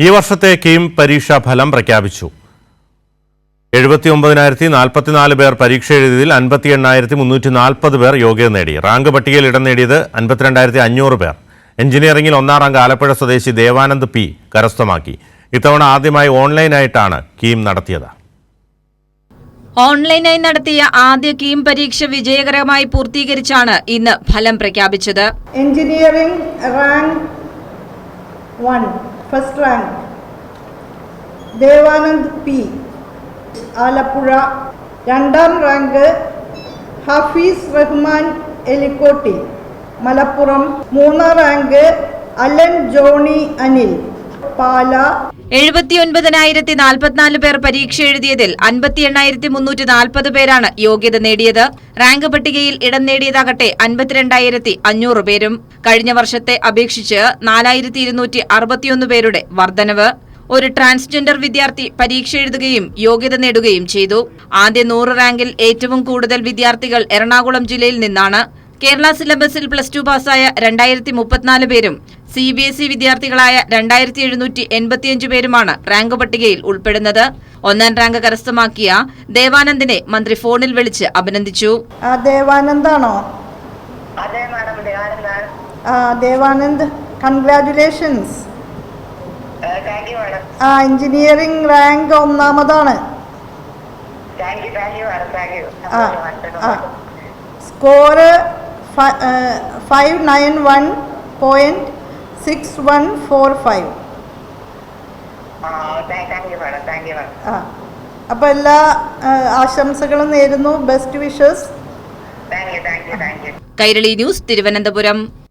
ഈ വർഷത്തെ കീം പരീക്ഷാ ഫലം പ്രഖ്യാപിച്ചു. 79,044 പേർ പരീക്ഷ എഴുതിയതിൽ 58,340 പേർ യോഗ്യത നേടി. റാങ്ക് പട്ടികയിൽ ഇടം നേടിയത് 52,500 പേർ. എഞ്ചിനീയറിംഗിൽ ഒന്നാം റാങ്ക് ആലപ്പുഴ സ്വദേശി ദേവാനന്ദ് പി കരസ്ഥമാക്കി. ഇത്തവണ ആദ്യമായി ഓൺലൈനായിട്ടാണ് കീം നടത്തിയത്. ഓൺലൈനായി നടത്തിയ ആദ്യ കീം പരീക്ഷ വിജയകരമായി പൂർത്തീകരിച്ചാണ് ഇന്ന് ഫലം പ്രഖ്യാപിച്ചത്. Engineering rank 1 first rank Devanand P Alappuzha. രണ്ടാം റാങ്ക് ഹഫീസ് റഹ്മാൻ എലിക്കോട്ടി മലപ്പുറം. മൂന്നാം റാങ്ക് അലൻ ജോണി അനിൽ പാല. 79,044 പേർ പരീക്ഷ എഴുതിയതിൽ 58,340 പേരാണ് യോഗ്യത നേടിയത്. റാങ്ക് പട്ടികയിൽ ഇടം നേടിയതാകട്ടെ 52,500 പേരും. കഴിഞ്ഞ വർഷത്തെ അപേക്ഷിച്ച് 4,261 പേരുടെ വർധനവ്. ഒരു ട്രാൻസ്ജെൻഡർ വിദ്യാർത്ഥി പരീക്ഷ എഴുതുകയും യോഗ്യത നേടുകയും ചെയ്തു. ആദ്യ 100 റാങ്കിൽ ഏറ്റവും കൂടുതൽ വിദ്യാർത്ഥികൾ എറണാകുളം ജില്ലയിൽ നിന്നാണ്. കേരള സിലബസിൽ +2 പാസ്സായ 2,034 പേരും CBSE വിദ്യാർത്ഥികളായ 2,785 പേരുമാണ് റാങ്ക് പട്ടികയിൽ ഉൾപ്പെടുന്നത്. ഒന്നാം റാങ്ക് കരസ്ഥമാക്കിയ ദേവാനന്ദിനെ മന്ത്രി ഫോണിൽ വിളിച്ച് അഭിനന്ദിച്ചു. ദേവാനന്ദാണോ? ദേവാനന്ദ്, കൺഗ്രാറ്റുലേഷൻസ്. എഞ്ചിനീയറിംഗ് റാങ്ക് ഒന്നാമതാണ്. സ്കോറ് 591.6145. അപ്പൊ എല്ലാ ആശംസകളും നേരുന്നു. Best wishes. Kairali news, Thiruvananthapuram.